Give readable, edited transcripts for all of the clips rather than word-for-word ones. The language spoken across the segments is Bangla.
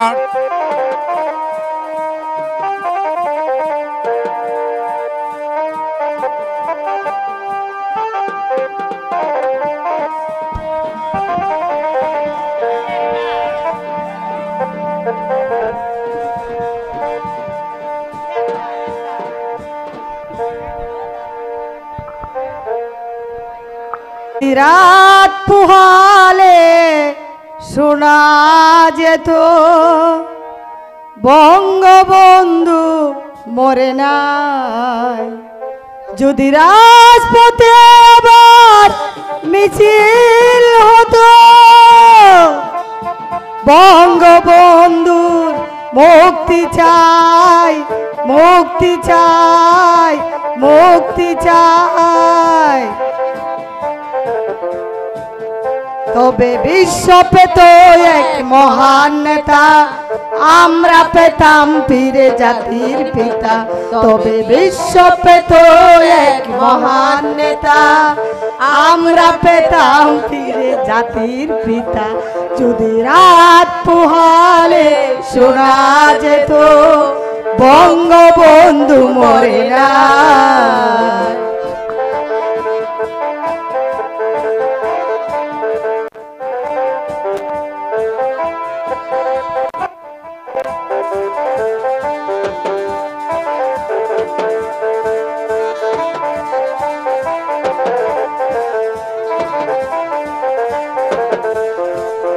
রাত পোহালে শোনা যেত বঙ্গবন্ধু মরে নাই। যদি রাজপথে আবার মিছিল হতো বঙ্গবন্ধুর মুক্তি চাই, মুক্তি চাই, মুক্তি চাই। তবে বিশ্ব পেত এক মহান নেতা, আমরা পেতাম ফিরে জাতির পিতা। তবে বিশ্ব পেত এক মহান নেতা, আমরা পেতাম ফিরে জাতির পিতা। যদি রাত পোহালে শোনা যেত বঙ্গবন্ধু মরে না।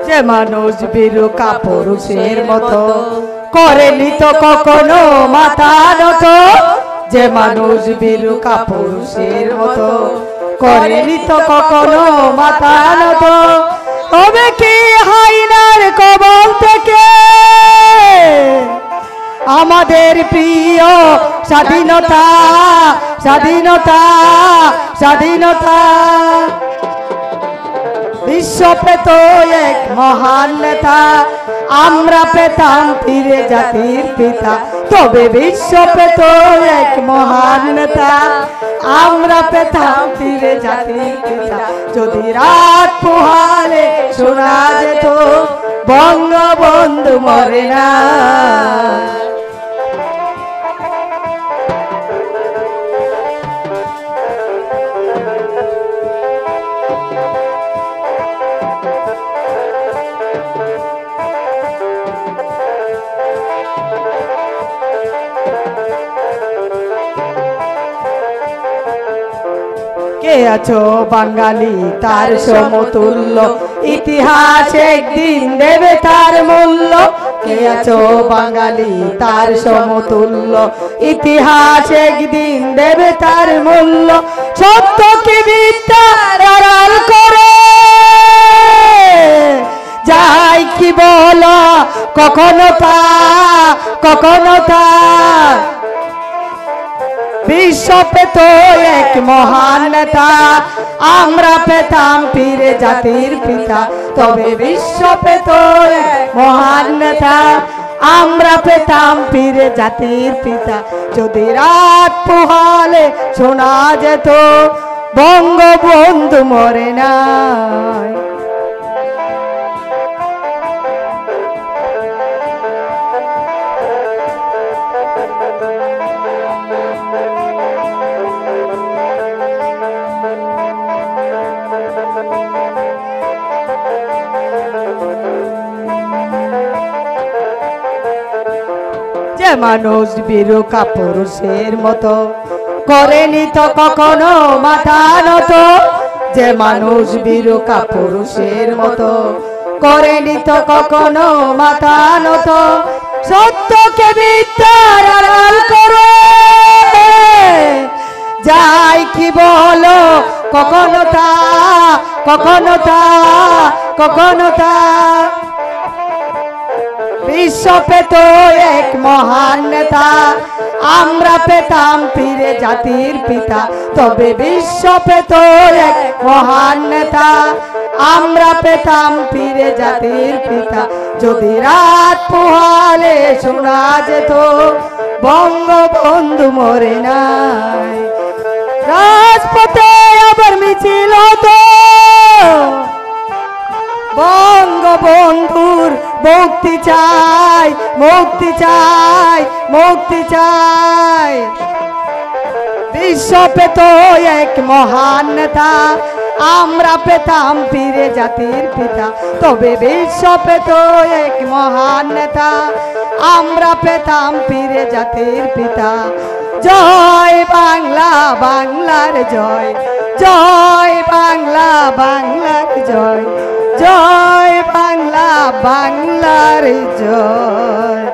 যে মানুষ বীরু কাপুরুষের মতো করেনি তো কখনো মাথা নত। যে মানুষ বীরু কাপুরুষের মতো করেনি তো কখনো মাথা নত। তবে কি হাইনার কবল থেকে আমাদের প্রিয় স্বাধীনতা, স্বাধীনতা, স্বাধীনতা। বিশ্ব পেত এক মহান নেতা, আমরা পেতাম ফিরে জাতির পিতা। তবে বিশ্ব পেত এক মহান নেতা, আমরা পেতাম ফিরে জাতির পিতা। যদি রাত পোহালে শোনা যেত বঙ্গবন্ধু মরে না। কে আছো বাঙালি তার সমতুল্য, ইতিহাস একদিন দেবে তার মূল্য। কে আছো বাঙালি তার সমতুল্য, ইতিহাস একদিন দেবে তার মূল্য। সত্যকে মিথ্যার আড়াল করে যাই কি বলো কখনো তা, কখনো তা। বিশ্ব পেত এক মহান নেতা, আমরা পেতাম ফিরে জাতির পিতা। তবে বিশ্ব পেত এক মহান নেতা, আমরা পেতাম ফিরে জাতির পিতা। যদি রাত পোহালে শোনা যেত বঙ্গবন্ধু মরে নাই। যে মানুষ বীরু কাপুরুষের মতো করেনি তো কখনো মাথা নত। যে মানুষ বীরু কাপুরুষের মতো করেনি তো কখনো মাথা নত। সত্যকে মিথ্যার আড়াল করে যাই কি বলো কখনো তা, কখনো তা, কখনো তা। বিশ্ব পেত এক মহান নেতা, আমরা পেতাম ফিরে জাতির পিতা। তবে বিশ্ব পেত এক মহান নেতা, আমরা পেতাম ফিরে জাতির পিতা। যদি রাত পোহালে শোনা যেত বঙ্গবন্ধু মরে নাই। রাজপথে আবার মিছিল হতো বঙ্গবন্ধুর মুক্তি চাই, মুক্তি চাই, মুক্তি চাই। বিশ্ব পেত এক মহান নেতা, আমরা পেতাম পীরে জাতির পিতা। তবে বিশ্ব পেত এক মহান নেতা, আমরা পেতাম পীরে জাতির পিতা। জয় বাংলা, বাংলার জয়, জয় বাংলা, বাংলার জয়, জয় বাংলা, বাংলার জয়।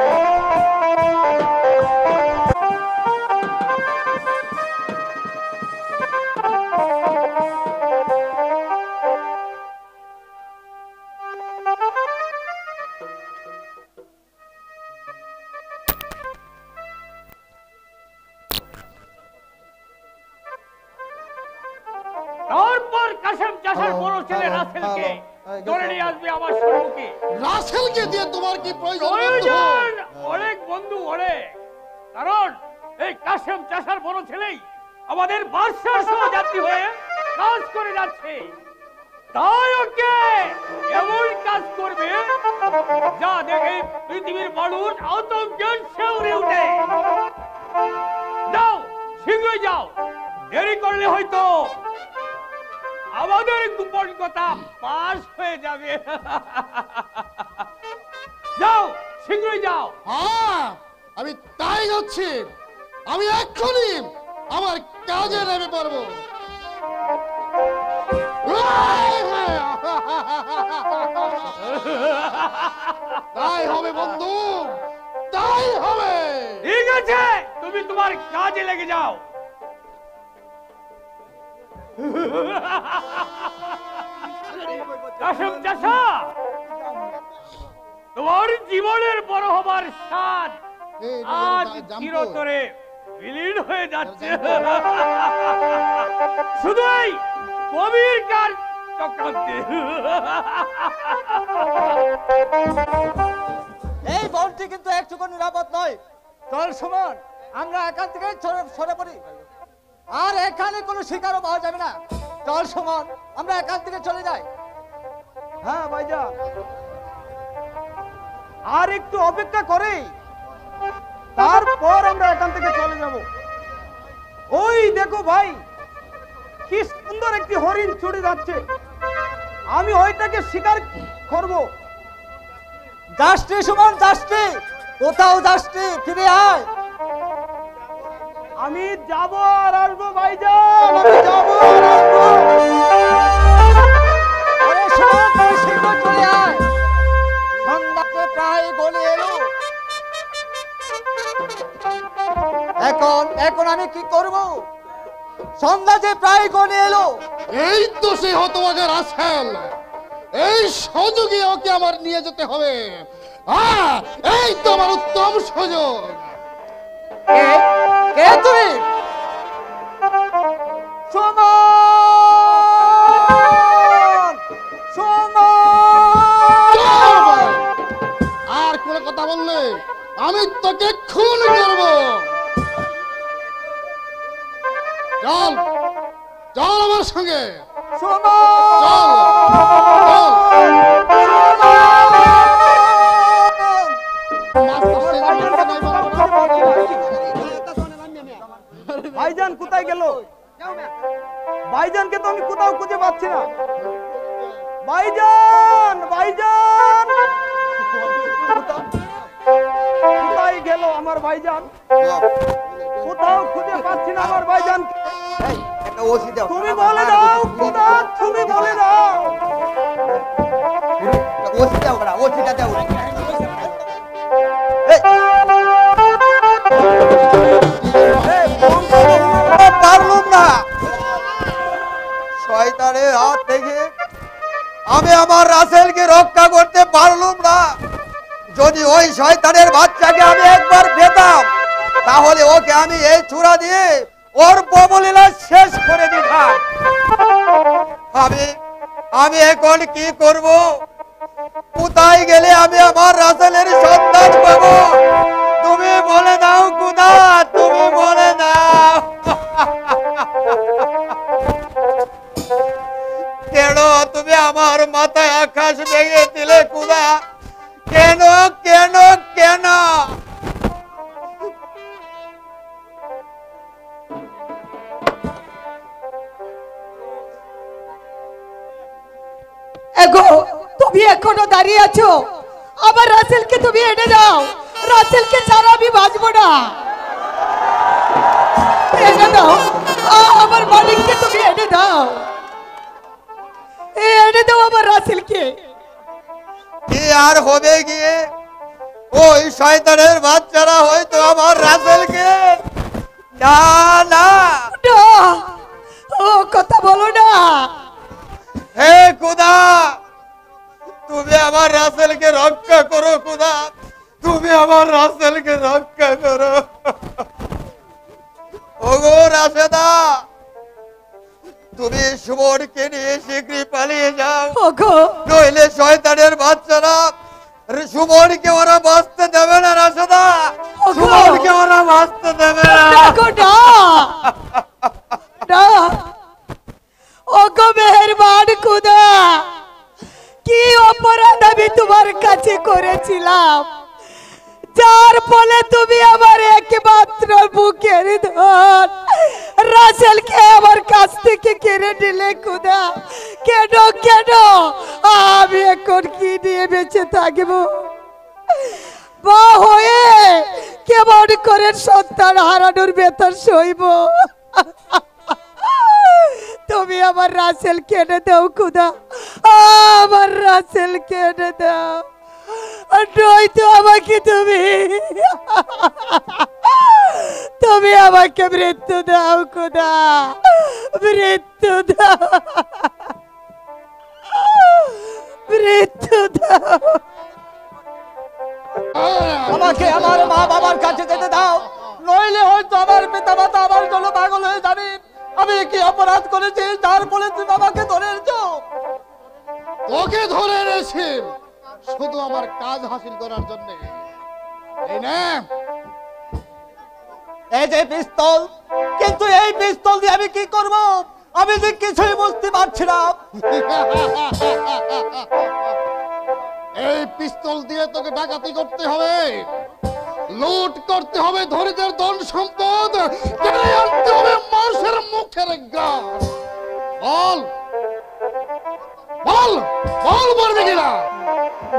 তারপর কাসেম চাষার বড় ছেলে রাসেলকে ধরে নিয়ে আসবে আমার সম্মুখে। রাসেলকে দিয়ে তোমার কি প্রয়োজন? প্রয়োজন অনেক বন্ধু অনেক, কারণ এই কাসেম চাষার বড় ছেলেই আমাদের বাদশার সহযাত্রী হয়ে কাজ করে যাচ্ছে। তাই ওকে এমন কাজ করবে যা দেখে পৃথিবীর মানুষ আতঙ্কে শিউরে ওঠে। যাও, শীঘ্রই যাও, দেরি করলে হয়তো আমাদের গোপন কথা পাস হয়ে যাবে। যাও, শীঘ্রই যাও। হ্যাঁ, আমি তাই যাচ্ছি। আমি এক্ষুনি আমার কাজে নেমে পড়বো। তাই হবে বন্ধু, তাই হবে। ঠিক আছে, তুমি তোমার কাজে লেগে যাও। কাসেম চাষা, তোমার জীবনের বড় হবার স্বাদ আজ চিরতরে বিলীন হয়ে যাচ্ছে। শুধুই কবির কার চক্রান্তে। এই বনটি কিন্তু একটুকু নিরাপদ নয়। চল সুমন, আমরা এখান থেকে সরে পড়ি। আর এখানে কোনো শিকারও পাওয়া যাবে না। চল সুমন, আমরা এখান থেকে চলে যাই। হ্যাঁ ভাইজান, আর একটু অপেক্ষা করে তারপর আমরা এখান থেকে চলে যাব। ওই দেখো ভাই, কি সুন্দর একটি হরিণ ছুটে যাচ্ছে। আমি ওইটাকে শিকার করব। যাসনি সুমন, যাসনি, কোথাও যাসনি, ফিরে আয়। আমি যাব আর আসবো ভাইজান, আমি যাব আর আসবো। আরে সুমন, তুই শীঘ্র চলে আয়। সন্ধ্যাতে প্রায় গলিয়ে এলো। এখন আমি কি করব? সন্ধ্যা যে প্রায় গলিয়ে এলো। এই তো সে হতভাগা রাসেল। এই সুযোগে ওকে আমার নিয়ে যেতে হবে। হ্যাঁ, এই তো আমার উত্তম সুযোগ। কে তুই? সুমন, সুমন। আর কোনো কথা বললে আমি তোকে খুন করব। চল, চল আমার সঙ্গে। সুমন, চল, চল। ভাইজান কোথায় গেল? ভাইজানকে তো আমি কোথাও খুঁজে পাচ্ছি না। ভাইজান, ভাইজান কোথায় গেল আমার ভাইজান? কোথাও খুঁজে পাচ্ছি না আমার ভাইজান। তুমি বলে দাও কোথা, তুমি বলে দাও। পারলুম না। শয়তানের হাত থেকে আমি আমার রাসেলকে রক্ষা করতে পারলুম না। যদি ওই শয়তানের বাচ্চাকে আমি একবার পেতাম, তাহলে ওকে আমি এই চূড়া দিয়ে ওর ববলীলা শেষ করে দিতাম। আমি এখন কি করব? কোথায় গেলে আমি আমার রাসেলের সন্ধান পাব? তুমি বলে দাও খুদা, তুমি বলে দাও। কেন তুমি আমার মাথায় আকাশ ভেঙে দিলে খুদা? কে কেন? এগো তুমি এখনো দাঁড়িয়ে আছো? আমার রাসেলকে তুমি এনে দাও। রাসেলকে ছাড়া আমি বাঁচবো না। এনে দাও, আমার মালিককে তুমি এনে দাও। এনে দাও আমার রাসেলকে। কি আর হবে গিয়ে? ওই শয়তানের বাচ্চারা হয়তো আমার রাসেলকে না না না, ও কথা বলো না। হে খুদা, তুমি আমার রাসেলকে রক্ষা করো খুদা, তুমি আমার রাসেলকে রক্ষা করো। ওগো রাশেদা, তুমি সুমনকে নিয়ে শীঘ্রই পালিয়ে যাও, ওগো নইলে শয়তানের বাচ্চারা সুমনকে ওরা বাঁচতে দেবে না। রাশেদা, সুমনকে ওরা বাঁচতে দেবে না। দেখো না, না। ওগো মেহেরবান খুদা, কি অপরাধ আমি তোমার কাছে করেছিলাম যার ফলে তুমি আমার একমাত্র বুকের ধন রাসেলকে আমার কাছ থেকে কেড়ে নিলে খুদা? কেন কেন? আমি এখন কি নিয়ে বেঁচে থাকবো? মা হয়ে কেমন করে সন্তান হারানোর বেতন সইব? তুমি আমার রাসেল কেটে দাও খুদা, আমার রাসেল কেটে দাও, নয়তো আমাকে তুমি আমাকে মৃত্যু দাও খুদা, মৃত্যু দাও, মৃত্যু দাও। আমাকে আমার মা বাবার কাছে যেতে দাও, নইলে হয়তো আমার পিতা মাতা আমার জন্য পাগল হয়ে যাবে। আমি কি অপরাধ করেছি যার ফলে তুমি আমাকে ধরে এনেছো? তোকে ধরে এনেছি শুধু আমার কাজ হাসিল করার জন্য। এই নে, এই যে পিস্তল, কিন্তু এই পিস্তল দিয়ে আমি কি করব? আমি যে কিছুই বুঝতে পারছি না। এই পিস্তল দিয়ে তোকে ডাকাতি করতে হবে, লুট করতে হবে, ধনীদের ধন সম্পদ কেড়ে আনতে হবে, মানুষের মুখের গ্রাস। বল বল বল, পারবি কিনা?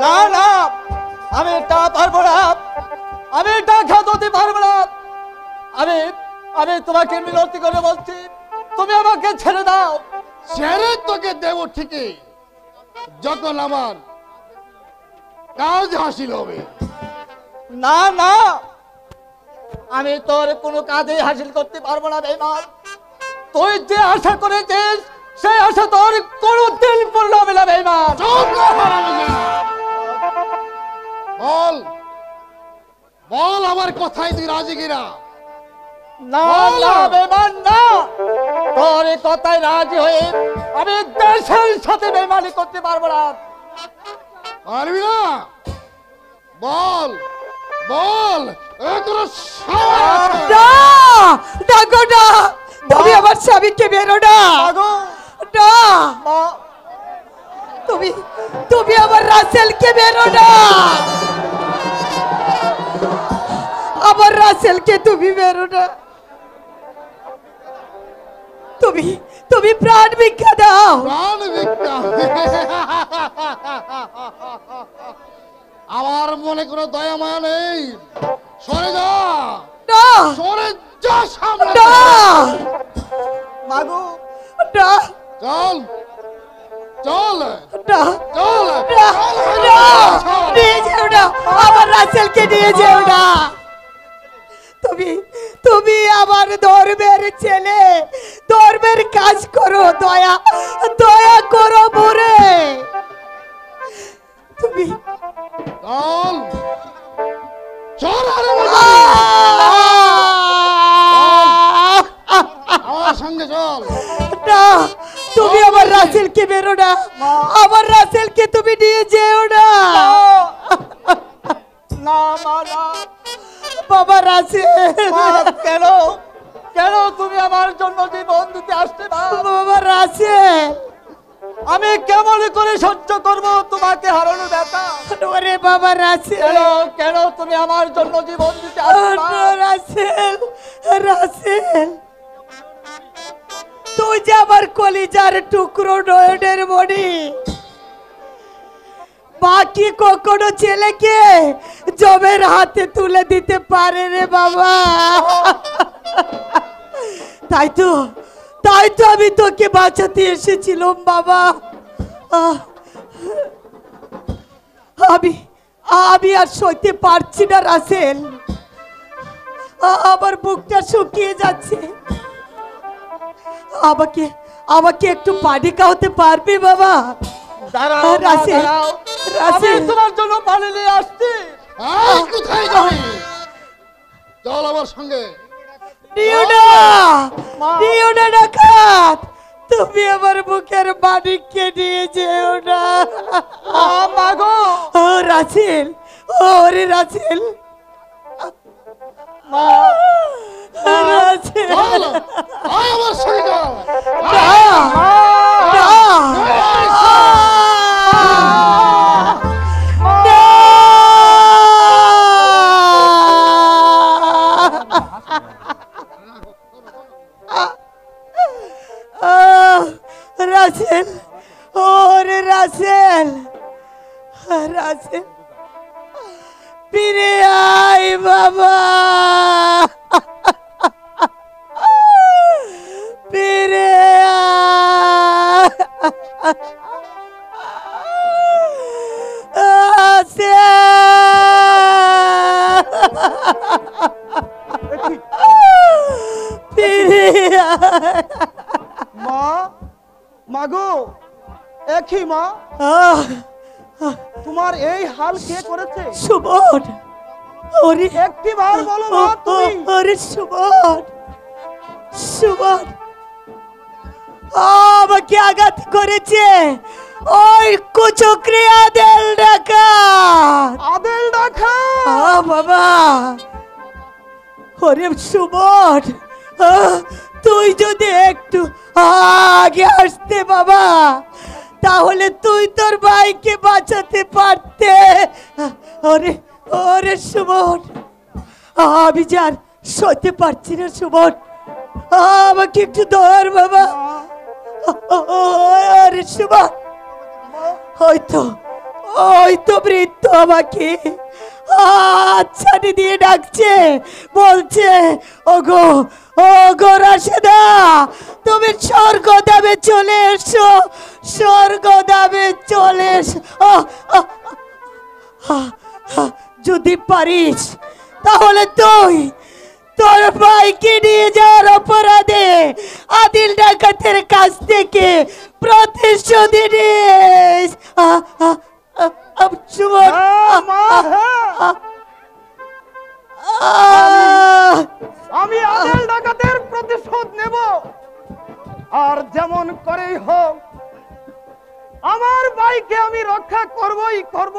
না না, আমি এটা পারবো না, আমি এটা খাতে পারবো না। আমি আমি তোমাকে মিনতি করে বলছি, তুমি আমাকে ছেড়ে দাও। ছেড়ে তোকে দেব ঠিকই, যখন আমার কাজ হাসিল হবে। না না, আমি তোর কোনো কাজে হাসিল করতে পারবো না বেঈমান। তুই যে আশা করেছিস সেই আশা তোর কোনোদিন পূর্ণ হবে না বেঈমান। বল বল, আমার কথাই তুই রাজি কিনা? না না বেঈমান, না। তোর এই কথায় রাজি হয়ে আমি দেশের সাথে বেঈমানি করতে পারবো না। পারবি না? বল বল, তোর সাহস আছে? না, দেখো না, তুমি আমার স্বামীকে বেরো না। আগো না, মা, তুমি আমার রাসেলকে বেরো না। আমার রাসেলকে তুমি বেরো না। তুমি প্রাণ ভিক্ষা দাও। প্রাণ ভিক্ষা? আমার মনে কোনো দয়া মায়া নেই, সরে যা, না, সরে যা সামনে। না, মাগো, না, চল চল না, চল, না, না, নিয়ে যেও না, আমার রাসেলকে নিয়ে যেও না। তুমি আমার ধর্মের ছেলে, ধর্মের কাজ করো, দয়া করো মোরে। তুমি চল চল, আরে আমার সঙ্গে চল। না, তুমি আমার রাসেলকে বেরো না, আমার রাসেলকে তুমি নিয়ে যেও না। না মা, না। বাবা রাসেল, মা, কেন কেন তুমি আমার জন্য জীবন দিতে আসতে না? বাবা রাসেল, আমি কেমন করে সহ্য করব তোমাকে হারানো ব্যথা? ওরে বাবা রাসেল, কেন কেন তুমি আমার জন্য জীবন দিতে আসবে না? রাসেল, রাসেল, তুই যে আমার কলিজার টুকরো নয়নের মণি, বাকি কখনো ছেলেকে জমের হাতে তুলে দিতে পারে রে বাবা। তাই তো আমি তোকে বাঁচাতে এসেছিলাম বাবা। আমি আর সইতে পারছি না রাসেল, আমার বুকটা শুকিয়ে যাচ্ছে। আমাকে একটু পানি খাওয়াতে পারবি বাবা? দাঁড়াও রাসেল, দাঁড়াও, আমি রাসেল, তোমার জন্য পানি নিয়ে আসছি। এই, কোথায় যাবি? চল আমার সঙ্গে। নিও না ডাকাত, তুমি আমার বুকের মানিককে নিয়ে যেও না। মাগো ও রাসেল, ওরে রাসেল, মা, রাসেল, চল, আয় আমার সঙ্গে চল। না, না, রাসেল, ওরে রাসেল, রাসেল, ফিরে আয় বাবা, ফিরে আয়। ফিরে আয়। মা, মাগো, একই মা, তোমার এই হাল কে করেছে? সুমন, ওরে একটি বার বলো মা তুমি। ওরে সুমন, সুমন আমাকে আঘাত করেছে ওই কুচক্রি আদেল ডাকাত। আদেল ডাকা? বাবা, ওরে সুমন, তুই যদি একটু আগে আসতে বাবা, তাহলে তুই তোর ভাইকে বাঁচাতে পারতে। ওরে ওরে সুমন, আমি যার সইতে পারছি না সুমন, আমাকে একটু ধর বাবা। আরে সুমন, হয়তো বৃদ্ধ আমাকে আচ্ছানি দিয়ে ডাকছে, বলছে ওগো ওগো রাশেদা, তুমি স্বর্গধামে চলে এসো, স্বর্গধামে চলে এসো। যদি পারিস তাহলে তুই তোর ভাইকে নিয়ে যাওয়ার অপরাধে আদিল ডাকাতের কাছ থেকে প্রতিশোধ নিস। আমি আদেল ডাকাতের প্রতিশোধ নেব, আর যেমন করেই হোক আমার ভাইকে আমি রক্ষা করবই করব।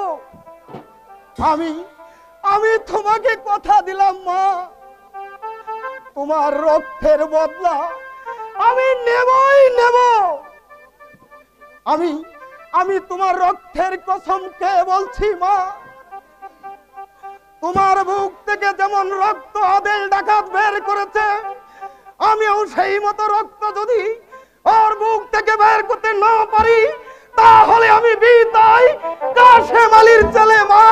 আমি তোমাকে কথা দিলাম মা, তোমার রক্তের বদলা আমি নেবই নেব। আমি তোমার রক্তের কসম খেয়ে বলছি মা, তোমার বুক থেকে যেমন রক্ত আদেল ডাকাত বের করেছে, আমিও সেই মতো রক্ত যদি ওর বুক থেকে বের করতে না পারি, তাহলে আমি বিদায় কাশেম আলীর ছেলে মা,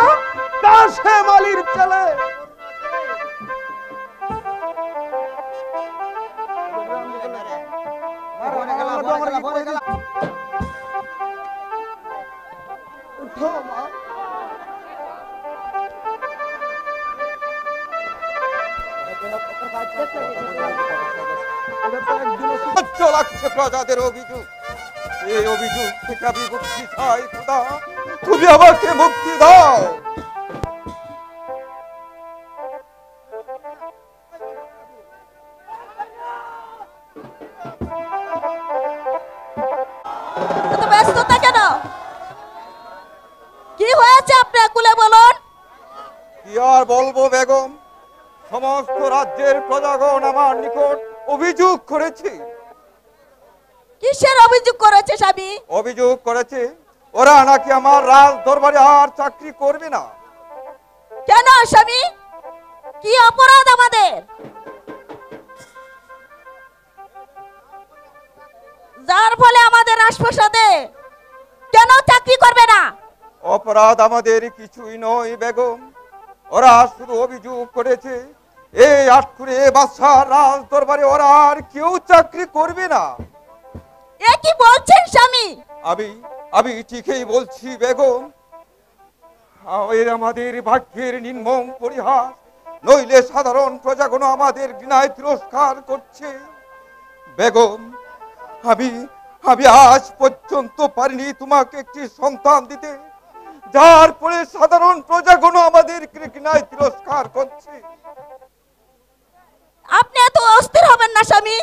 কাশেম আলীর ছেলে। উঠো মা। লাগছে প্রজাদের অভিযোগ, এই অভিযোগ থেকে আমি মুক্তি চাই খোদা, তুমি আমাকে মুক্তি দাও। ব্যস্ততা কেন? কি হয়েছে আপনার কুলে বলুন? কি আর বলবো বেগম, সমস্ত রাজ্যের প্রজাগণ আমার নিকট অভিযোগ করেছে কিসের অভিযোগ করেছে স্বামী? অভিযোগ করেছে ওরা নাকি আমার রাজ দরবারে আর চাকরি করবে না। কেন স্বামী? কি অপরাধ আমাদের, যার ফলে আমাদের রাজপ্রাসাদে কেন চাকরি করবে না? অপরাধ আমাদের কিছুই নয় বেগম, ওরা শুধু অভিযোগ করেছে এই আটকুরে বাদশাহ রাজ দরবারে ওরা আর কেউ চাকরি করবে না। এ কি বলছেন স্বামী? আমি ঠিকই বলছি বেগম। এর আমাদের ভাগ্যের নির্মম পরিহাস, নইলে সাধারণ প্রজাগণ আমাদের ঘৃণায় তিরস্কার করছে। বেগম, আমি আজ পর্যন্ত পারিনি তোমাকে একটি সন্তান দিতে, যার পরে সাধারণ প্রজাগণ আমাদের ঘৃণায় তিরস্কার করছে। আপনি এত অস্থির হবেন না স্বামী।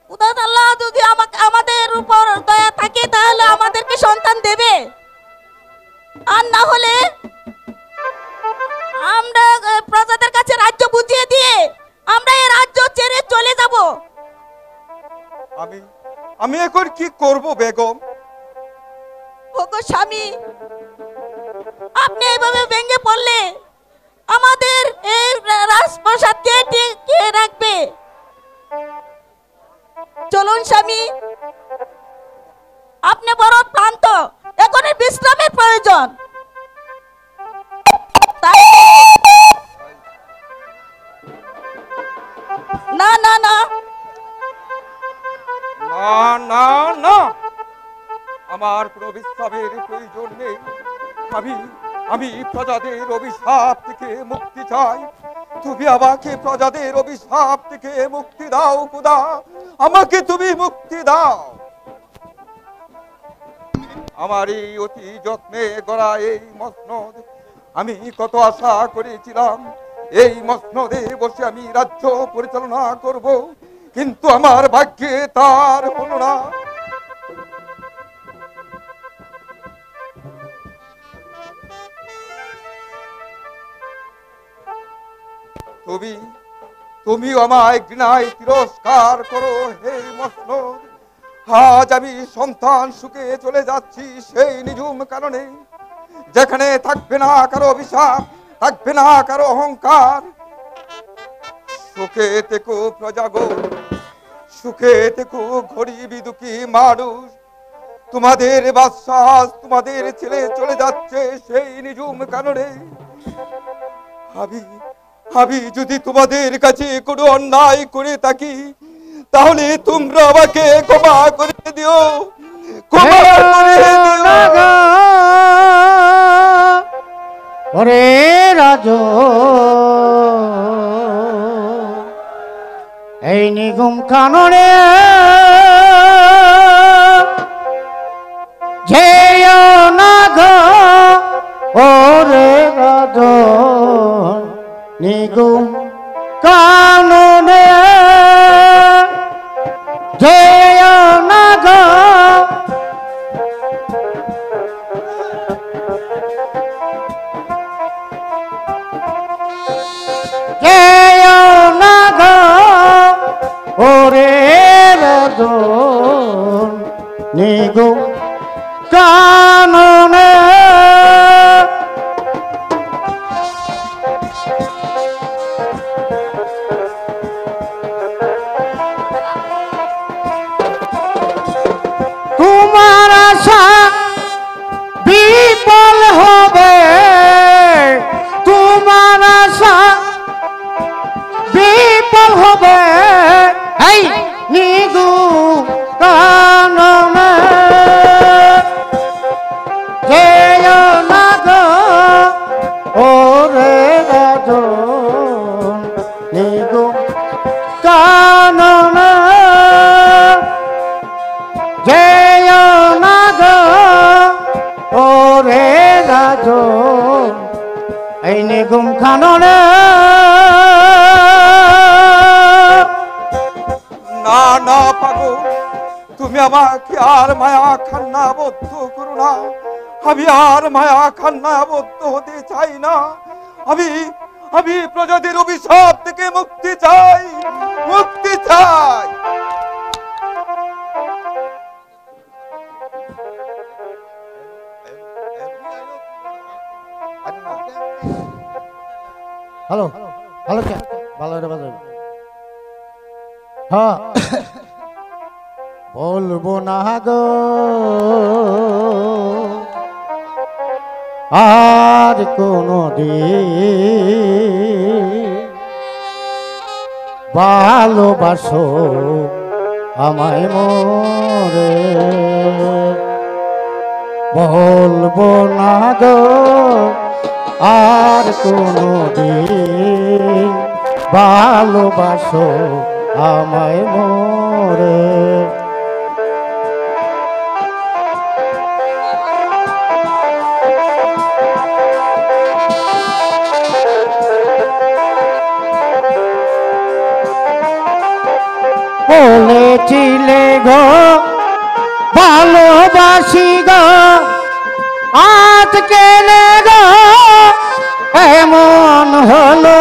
খোদা আল্লাহ যদি আমাদের উপর দয়া থাকে তাহলে আমাদেরকে সন্তান দেবে, আর না হলে আমরা প্রজাদের কাছে রাজ্য বুঝিয়ে দিয়ে আমরা এই রাজ্য ছেড়ে চলে যাব। আমি এখন কি করব বেগম? ওগো স্বামী, আপনি এইভাবে ভেঙে পড়লে আমাদের এই রাজপ্রাসাদ কে রাখবে? চলুন স্বামী, আপনি বড় ক্লান্ত, এখন বিশ্রামের প্রয়োজন। না না না না না না, আমার কোনো বিশ্রামের প্রয়োজন নেই। আমি প্রজাদের অভিশাপ থেকে মুক্তি চাই। তুমি আমাকে প্রজাদের অভিশাপ থেকে মুক্তি দাও খোদা, আমাকে তুমি মুক্তি দাও। আমার এই অতি যত্নে গড়া এই মসনদ, আমি কত আশা করেছিলাম এই মসনদে বসে আমি রাজ্য পরিচালনা করব, কিন্তু আমার ভাগ্যে তার হলো না। তুমি আমায় ঘৃণায় তিরস্কার করো হে মসনদ। আজ আমি সন্তান সুখে চলে যাচ্ছি সেই নিঝুম কারণে, যেখানে থাকবে না কারো অভিশাপ, থাকবে না কারো অহংকার। সুখে থেকো প্রজাগণ, সুখে থেকো গরিব দুঃখী মানুষ। তোমাদের বাদশাহ তোমাদের ছেলে চলে যাচ্ছে সেই নিঝুম কারণে। আমি যদি তোমাদের কাছে কোনো অন্যায় করে থাকি তাহলে তোমরা আমাকে ক্ষমা করে দিও, ক্ষমা করে দিও। ওরে রাজ, এই নিগুম কাননে যেয় না গো, ওরে রাজ নিগুম কাননে যেয় না গো, যেয় না গো, ওরে রাজ নিগুম কাননে। তোমার আশা বিফল হবে, তোমার আশা বিফল হবে, এই নিগু কাননে যেয় না গো, ওরে রাজ নিগু কাননে যেয় না গো, ওরে রাজ এই নিগুম কাননে। না না পাগল, তুমি আমাকে আর মায়া খান্নাবদ্ধ করো না। আমি আর মায়া খান্নাবদ্ধ হতে চাই না। আমি প্রজাদের অভিশাপ থেকে মুক্তি চাই, মুক্তি চাই। হ্যালো হ্যালো কে ভালো রে বাজার হ্যাঁ বলবো না গো আর কোনো দিন ভালোবাসো আমায় মোরে বলবো না গো আর কোনো দিন ভালোবাসো আমায় মোরে বলেছিলে গো ভালোবাসি গো আজ কেনে গো এমন হলো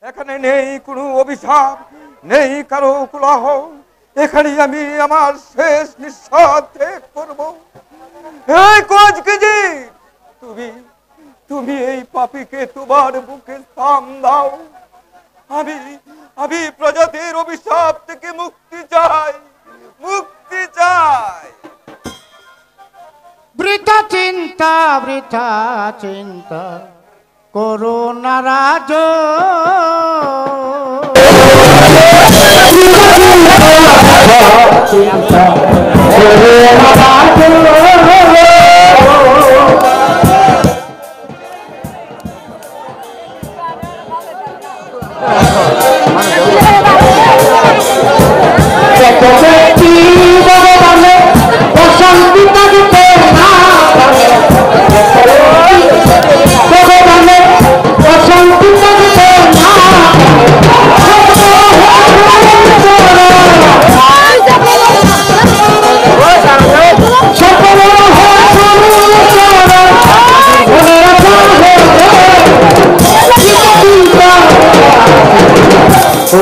এখানে নেই কোনো অভিশাপ, নেই কারো কুলাহ, এখানে আমি আমার শেষ নিঃশ্বাস ত্যাগ করব। এই কোচকেজি, তুমি তুমি এই পাপীকে তোমার বুকে স্থান দাও। আমি প্রজাতির অভিশাপ থেকে মুক্তি চাই, মুক্তি চাই। বৃথা চিন্তা করো না রাজ না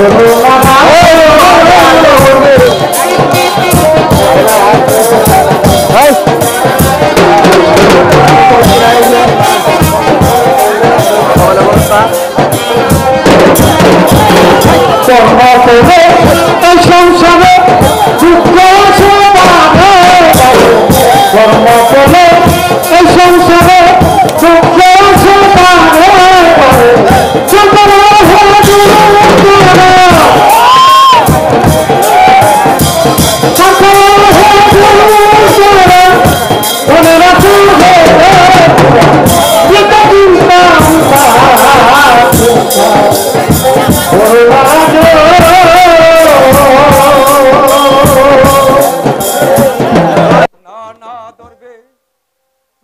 না দরবেশ,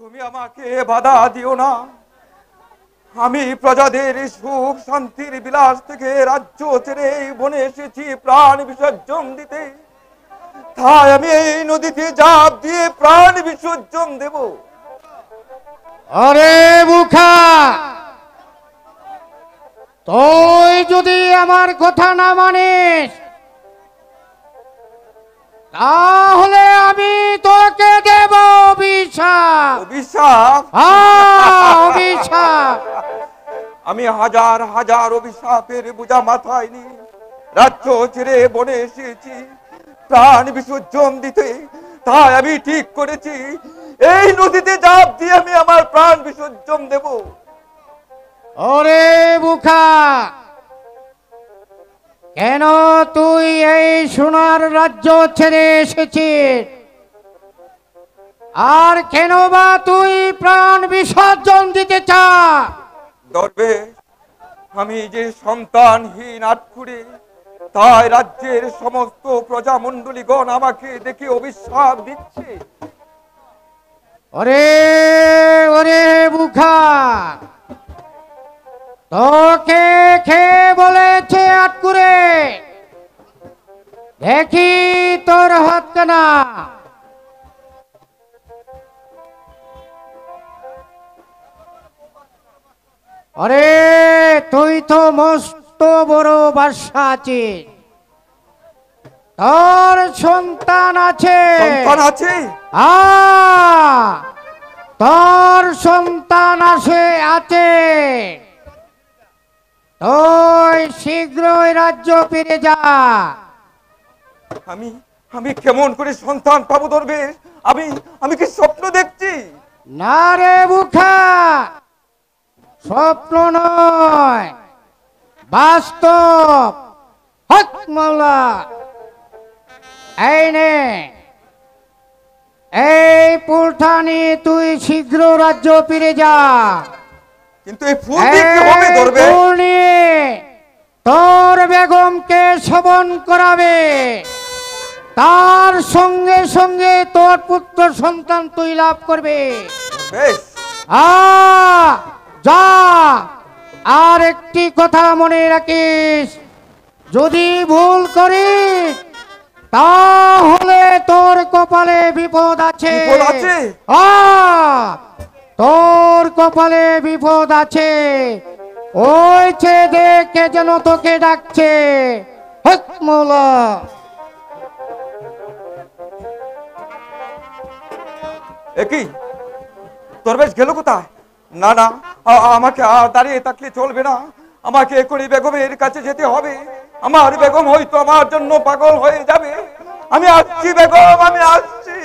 তুমি আমাকে বাধা দিও না। আমি প্রজাদের সুখ শান্তির বিলাস থেকে রাজ্য ছেড়ে এই বনে এসেছি প্রাণ বিসর্জন দিতে। তাই আমি এই নদীতে ঝাঁপ দিয়ে প্রাণ বিসর্জন দেব। আরে বুখা, তুই যদি আমার কথা না মানিস তাহলে আমি তোকে দেব অভিশাপ। অভিশাপ? অভিশাপ। আমি হাজার হাজার অভিশাপের বোঝা মাথায় নিয়ে রাজ্য ছেড়ে বনে এসেছি প্রাণ বিসর্জন দিতে। তাই আমি ঠিক করেছি এই নদীতে ঝাঁপ দিয়ে আমি আমার প্রাণ বিসর্জন দেব। ওরে বুখা, কেন তুই এই সোনার রাজ্য ছেড়ে এসেছিস? আর কেন বা তুই প্রাণ বিসর্জন দিতে চাস? দরবেশ, আমি যে সন্তানহীন আটকুড়ে, তাই রাজ্যের সমস্ত প্রজামণ্ডলীগণ আমাকে দেখে অভিশাপ দিচ্ছে। ওরে ওরে বুখা, তোকে খেয়ে বলেছে আটকুরে, দেখি তোর হাত কেনা। আরে তুই তো মস্ত বড় বাদশা আছিস, তোর সন্তান আছে। সন্তান আছে? তোর সন্তান আছে। তুই শীঘ্রই রাজ্য ফিরে যা। আমি আমি কেমন করে সন্তান পাবো দরবেশ? আমি আমি কি স্বপ্ন দেখছি? না রে বুখা, স্বপ্ন নয়, বাস্তব। হক মাওলা, এই নে এই পুলঠানি, তুই শীঘ্র রাজ্য ফিরে যা। কিন্তু এই ফুল দিয়ে কি হবে দরবেশ? ফুল নিয়ে তোর বেগমকে শোভন করাবে, তার সঙ্গে সঙ্গে তোর পুত্র সন্তান তুই লাভ করবে। বেশ, যা। আর একটি কথা মনে রাখিস, যদি ভুল করিস তাহলে তোর কপালে বিপদ আছে। বিপদ আছে? তোর কপালে বিপদ আছে। ওই ছেলে কে যেন তোকে ডাকছে। হক মৌলা। একই দরবেশ গেল কোথায়? না না, আমাকে আর দাঁড়িয়ে থাকলে চলবে না। আমাকে এখনই বেগমের কাছে যেতে হবে। আমার বেগম হয়তো আমার জন্য পাগল হয়ে যাবে। আমি আসছি বেগম, আমি আসছি।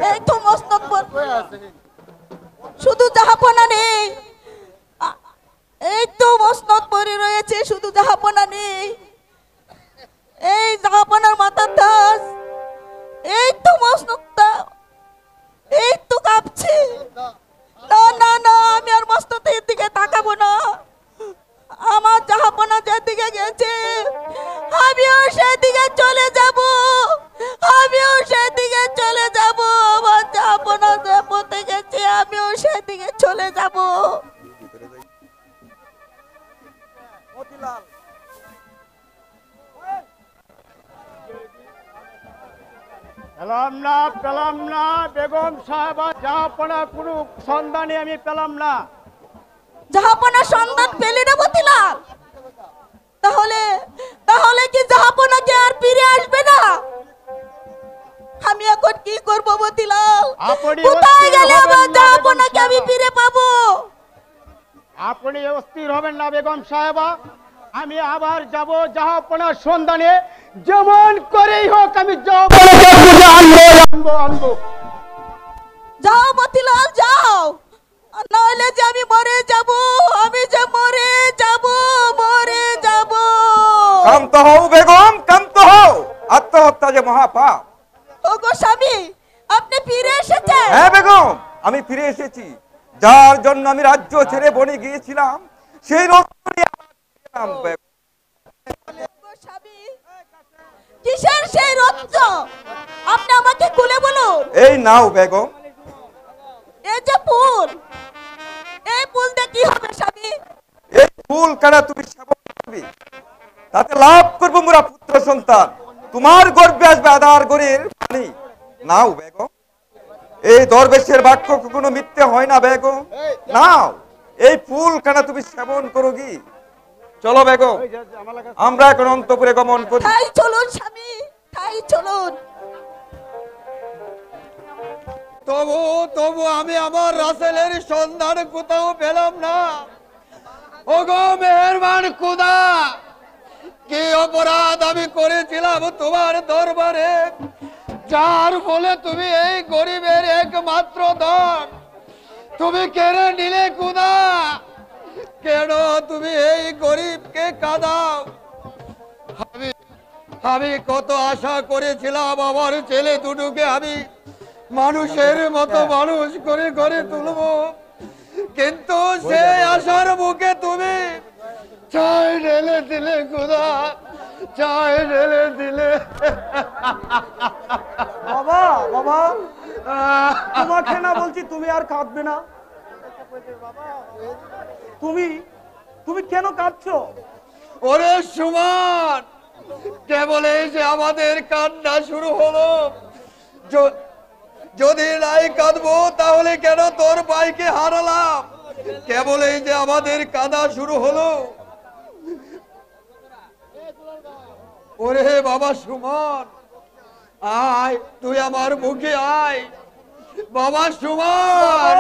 এই তো মস্তকবর, শুধু জাহাপনা নেই। এই তো মসনদ পরে রয়েছে, শুধু জাহাপনা নেই। এই জাহাপনার মাথার দাস, এই তো মসনদটা, এই তো কাঁপছে। না না না, আমি আর মস্তদের দিকে তাকাবো না। আমার জাহাপনা যেদিকে গেছে আমিও সেদিকে চলে যাব, আমিও সেদিকে চলে যাব। আমার জাহাপনা যে পথে গেছে আমিও সেদিকে চলে যাব। পেলাম না বেগম সাহেবা, জাহাপনা কোনো সন্ধানে আমি পেলাম না। জাহাপনা সন্ধান পেলে না মতিলাল? তাহলে তাহলে কি জাহাপনাকে আর ফিরে আসবে না? আমি এখন কি করব মতিলাল? কোথায় গেলে আমার জাহাপনাকে আমি ফিরে পাবো? আপনি অস্থির হবেন না বেগম সাহেবা, আমি আবার যাব জাহাপনার সন্ধানে, যেমন করেই হোক আমি জাহাপনাকে খুঁজে আনবো। যাও মতিলাল যাও, নাহলে যে আমি মরে যাব, আমি যে মরে যাব। কান্ত হও বেগম, কান্ত হও। আত্মহত্যা যে মহাপাপ। ওগো স্বামী, আপনি ফিরে এসেছেন? হ্যাঁ বেগম, আমি ফিরে এসেছি। যার জন্য আমি রাজ্য ছেড়ে বনে গিয়েছিলাম, সেই রত্ন আবার পেলাম বেগম। ওগো স্বামী, কিসের সেই রত্ন? আপনি আমাকে খুলে বলুন। এই নাও বেগম। এই যে ফুল, এই ফুল দিয়ে কি হবে স্বামী? এই ফুল কাটা তুমি সেবন করবে, তাতে লাভ করবো মোরা পুত্র সন্তান। তোমার গর্ভে আসবে আদার গরের পানি। নাও বেগম, এই দরবেশের বাক্য কখনো মিথ্যে হয় না বেগম। নাও, এই ফুল কাটা তুমি সেবন করো কি। চলো বেগম, আমরা এখন অন্তপুরে গমন করি। তাই চলুন স্বামী, তাই চলুন। তবু আমি আমার রাসেলের সন্ধান কোথাও পেলাম না। ওগো মেহেরবান খুদা, কি অপরাধ আমি করেছিলাম তোমার দরবারে, যার ফলে তুমি এই গরিবের একমাত্র ধন তুমি কেড়ে নিলে খুদা? কেন তুমি এই গরিবকে কাঁদাও? আমি কত আশা করেছিলাম আমার ছেলে দুটোকে আমি মানুষের মতো মানুষ করে গড়ে তুলবো, কিন্তু সেই আশার মুখে তুমি চাই ঢেলে দিলে খুদা, চাই ঢেলে দিলে। বাবা বাবা, তোমাকে না বলছি তুমি আর কাঁদবে না? তুমি কেন কাঁদছো? ওরে সুমন, কেবল এই যে আমাদের কান্না শুরু হলো। যদি নাই কাঁদবো তাহলে কেন তোর ভাইকে হারালাম? কেবল এই যে আমাদের কাঁদা শুরু হলো। ওরে বাবা সুমন, আয় তুই আমার মুখে আয় বাবা সুমন।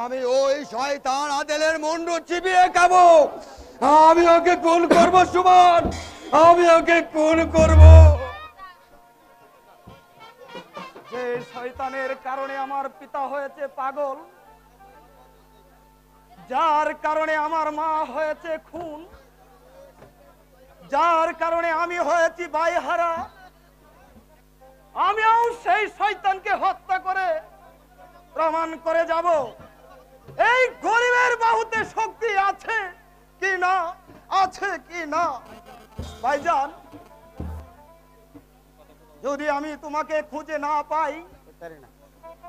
আমি ওই শয়তান আদেলের মুন্ডু চিবিয়ে খাবো। আমি ওকে খুন করবো সুমন, আমি ওকে খুন করবো। যে শয়তানের কারণে আমার পিতা হয়েছে পাগল, যার কারণে আমার মা হয়েছে খুন, যার কারণে আমি হয়েছি বাইহারা, আমিও সেই শয়তানকে হত্যা করে প্রমাণ করে যাব এই গরিবের বাহুতে শক্তি আছে কি না, আছে কি না। ভাইজান, যদি আমি তোমাকে খুঁজে না পাই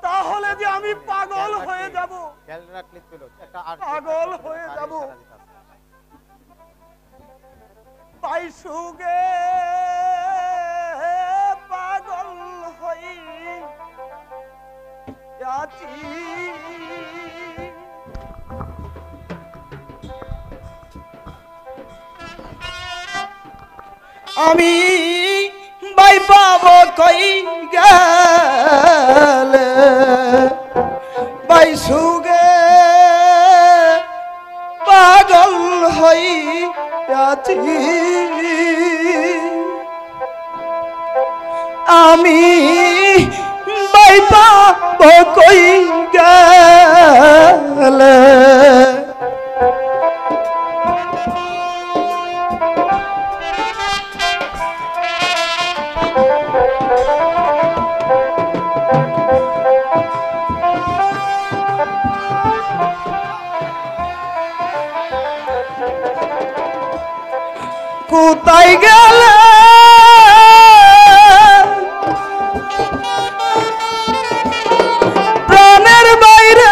তাহলে যে আমি পাগল হয়ে যাব, পাগল হয়ে যাব। পাইসুগে পাগল হই আছি, আমি বাই পাবো কই গেলে, বাই সুগে পাগল হই আছি, আমি বাই পাবো কই গেলে। কোথায় গেলে প্রাণের বাইরে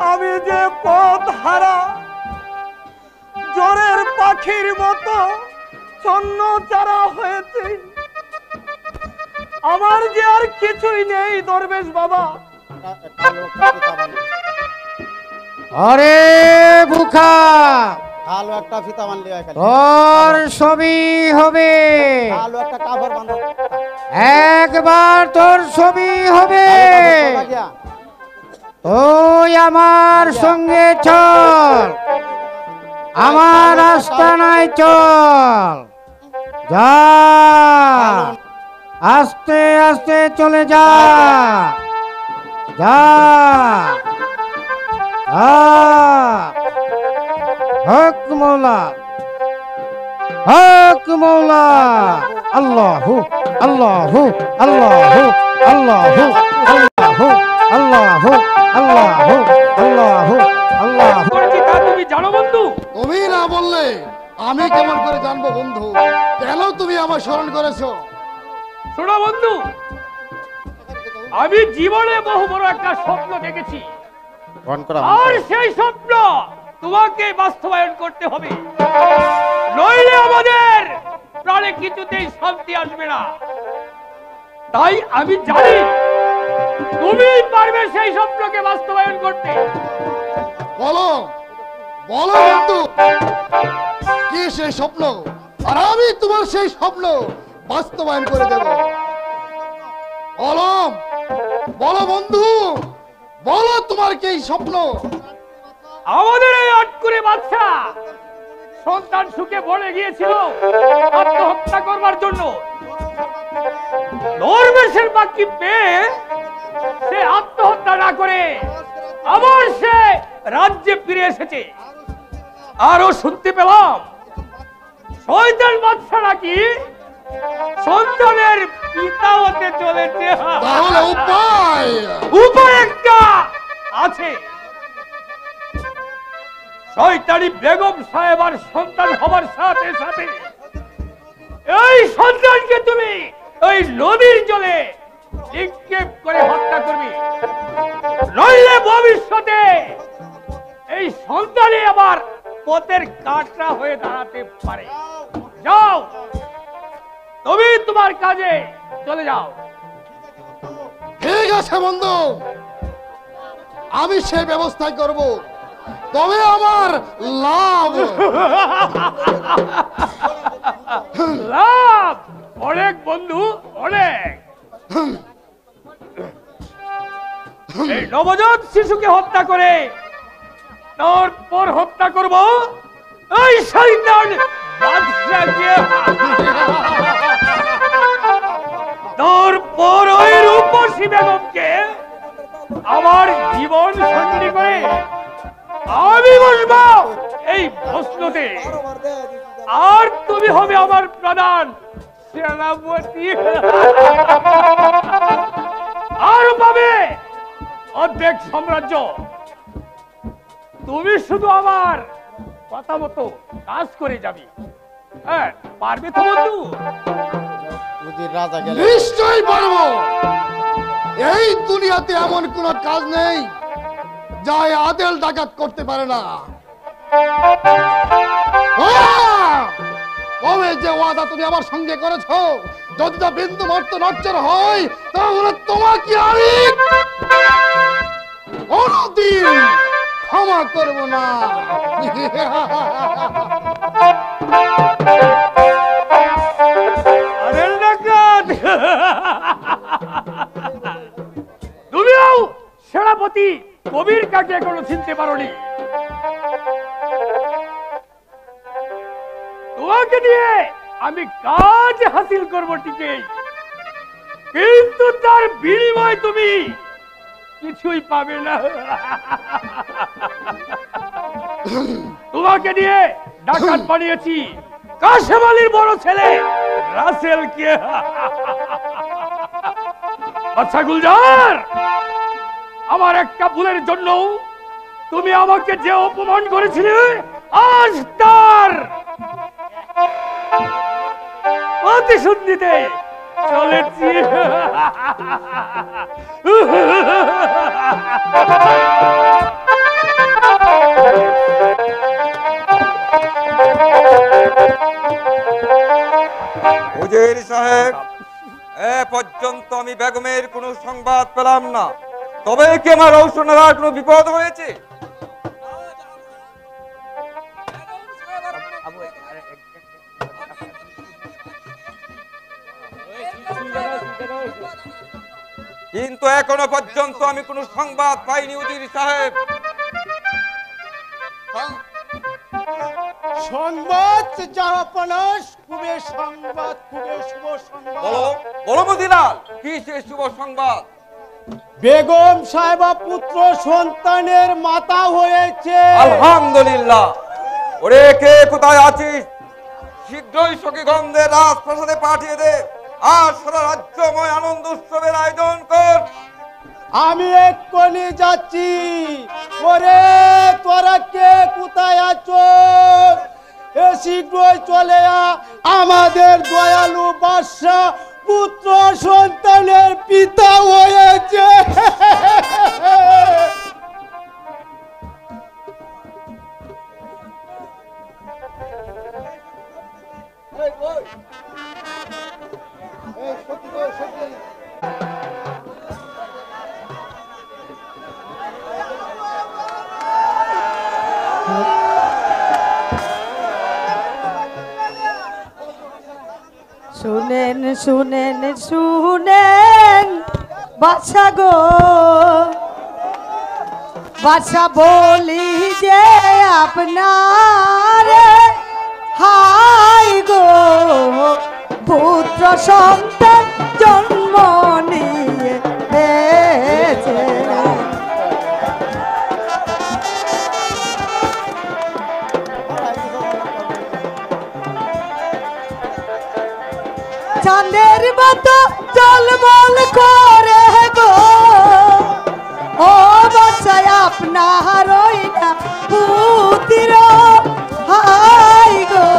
আমি যে পথ হারা জ্বরের পাখির মতো ছন্ন চারা হয়েছে, আমার যে আর কিছুই নেই দরবেশ বাবা। আরে বুখা, কালো একটা ফিতা বানলি হয় খালি, তোর ছবি হবে, কালো একটা কাপড় বাঁধো, একবার তোর ছবি হবে। তুই আমার সঙ্গে চল, আমার আস্তানায় চল। যা, আস্তে আস্তে চলে যা, যা। হক মৌলা, হক মৌলা। আল্লাহু আল্লাহু আল্লাহু আল্লাহু আল্লাহু আল্লাহু আল্লাহু আল্লাহু আল্লাহু। করেছি তা তুমি জানো বন্ধু? তুমি না বললে আমি কেমন করে জানবো বন্ধু? কেন তুমি আমার স্মরণ করেছো? শোনো বন্ধু, আমি জীবনে বহু বড় একটা স্বপ্ন দেখেছি, আর সেই স্বপ্ন তোমাকে বাস্তবায়ন করতে হবে, নইলে আমাদের প্রাণে কিছুতেই শান্তি আসবে না। তাই আমি জানি তুমি পারবে সেই স্বপ্নকে বাস্তবায়ন করতে। বলো বলো বন্ধু, কি সেই স্বপ্ন? আর আমি তোমার সেই স্বপ্ন বাস্তবায়ন করে দেব। বলো বলো বন্ধু, বলো তোমার কি স্বপ্ন? আমাদের এই আটকুরে বাচ্চা সন্তান সুখে বলে গিয়েছিল আত্মহত্যা করবার জন্য। দরবেশের বাক্যি পেয়ে সে আত্মহত্যা না করে আবার সে রাজ্যে ফিরে এসেছে। আরো শুনতে পেলাম শয়তান বাচ্চা নাকি সন্তানের পিতা হতে চলেছে। তাহলে উপায় উপায় একটা আছে। শয়তানি বেগম সাহেবার সন্তান হবার সাথে সাথে এই সন্তানকে তুমি ওই নদীর জলে নিক্ষেপ করে হত্যা করবে, নইলে ভবিষ্যতে এই সন্তানই আবার পথের কাঁটা হয়ে দাঁড়াতে পারে। যাও, তুমি তোমার কাজে চলে যাও। ঠিক আছে বন্ধু, আমি সেই ব্যবস্থাই করব, তবে আমার লাভ। লাভ অনেক বন্ধু, অনেক। এই নবজাত শিশুকে হত্যা করে তারপর হত্যা করব এই শয়তান বাদশাকে। তারপর ওই রূপসী বেগমকে আমার জীবন সঙ্গী করে আমি বসবো এই প্রশ্নতে, আর তুমি হবে আমার প্রধান সেনাপতি। আর পাবে অর্ধেক সাম্রাজ্য। তুমি শুধু আমার কথা মতো কাজ করে যাবি। হ্যাঁ, পারবে তো বন্ধু? রাজা গেলে নিশ্চয়ই পারবো। এই দুনিয়াতে এমন কোন কাজ নেই যা আদেল ডাকাত করতে পারে না। কবে যে ওয়াদা তুমি আমার সঙ্গে করেছো, যদি তা বিন্দু মাত্র নচ্চর হয় তাহলে তোমাকে আমি কোনদিন ক্ষমা করব না। আদেল ডাকাত, তুমিও সেনাপতি কবির কাকে এখনো চিনতে পারোনি। তোমাকে দিয়ে আমি কাজ হাসিল করবো ঠিকই, কিন্তু তার বিনিময় তুমি কিছুই পাবে না। তোমাকে দিয়ে ডাকাত বানিয়েছি কাশেম আলীর বড় ছেলে রাসেলকে। আচ্ছা গুলজার, আমার একটা ভুলের জন্য তুমি আমাকে যে অপমান করেছিলে, আজ তার প্রতিশোধ নিতে চলেছি। উজির সাহেব, এ পর্যন্ত আমি বেগমের কোনো সংবাদ পেলাম না। তবে কি আমার রৌশনেরা কোনো বিপদ হয়েছে? কিন্তু এখনো পর্যন্ত আমি কোনো সংবাদ পাইনি উজির সাহেব। সংবাদ জাহাপনা, খুবই সংবাদ, খুবই শুভ সংবাদ। বলো বলো মতিলাল, কি সে শুভ সংবাদ? বেগম সাহেবা পুত্র সন্তানের মাতা হয়েছে। আলহামদুলিল্লাহ। ওরে কে কোথায় আছিস? শীঘ্রই সখীগণদের রাজপ্রাসাদে পাঠিয়ে দে, আর সারা রাজ্যময় আনন্দ উৎসবের আয়োজন কর। আমি এক্ষুনি যাচ্ছি। ওরে তোরা কে কোথায় আছো? এ শীঘ্রই চলে আমাদের দয়ালু বাদশাহ পুত্র সন্তানের পিতা হয়েছে। শুনেন শুনেন শুনেন বাদশা গো, বাদশা বলি যে আপনার হাই গো পুত্র সন্তান জন্ম নিয়েছে। চাঁদের মতো জলমল করে গো, ও বাদশাহ আপনার ওই না পুত্র হাই গো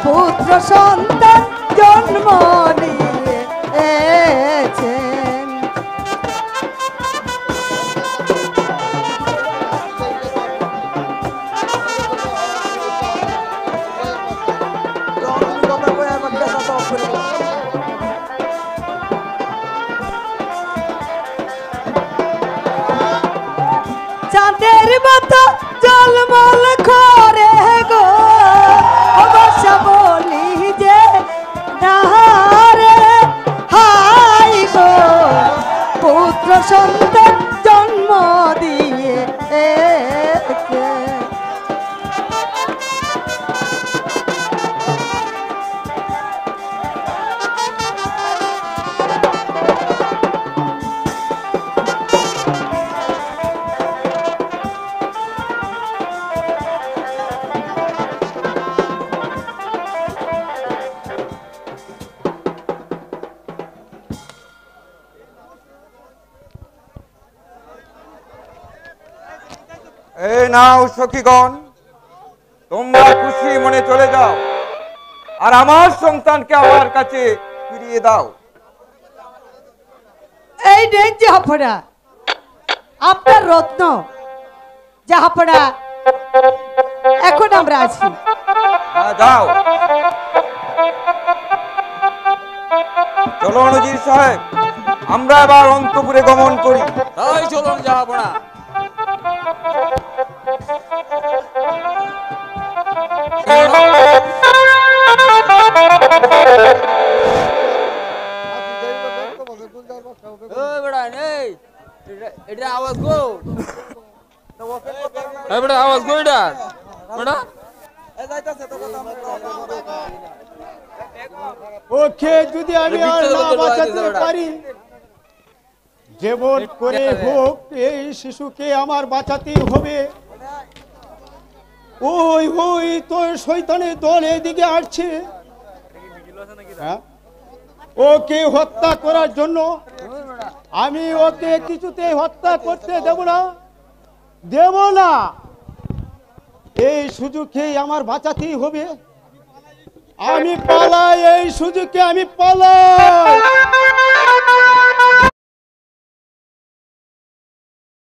পুত্র সন্তান জন্ম নিয়েছেন। চাঁদের মতো জলমল করে গো, অবশ্য বলি যে নারে হাই গো পুত্র সন্তান জন্ম দিয়ে। এই নাও সখীগণ, তোমরা খুশি মনে চলে যাও, আর আমার সন্তানকে আমার কাছে ফিরিয়ে দাও। এই নেন জাহাপনা আপনার রত্ন। জাহাপনা এখন আমরা আছি। যাও, চলো অনুজির সাহেব, আমরা এবার অন্তপুরে গমন করি। তাই চলুন জাহাপনা। এটা আওয়াজ গো, এটা আওয়াজ গো, এটা বেটা ওকে যদি আমি আর না বাঁচাতে পারি, যেমন করে হোক এই শিশুকে আমার বাঁচাতেই হবে। ওই ওই তোর শয়তানের দল এদিকে আসছে, হ্যাঁ? ওকে হত্যা করার জন্য আমি ওকে কিছুতেই হত্যা করতে দেব না, দেব না। এই সুযোগকে আমার বাঁচাতেই হবে। আমি পালাই, এই সুযোগকে আমি পালাই।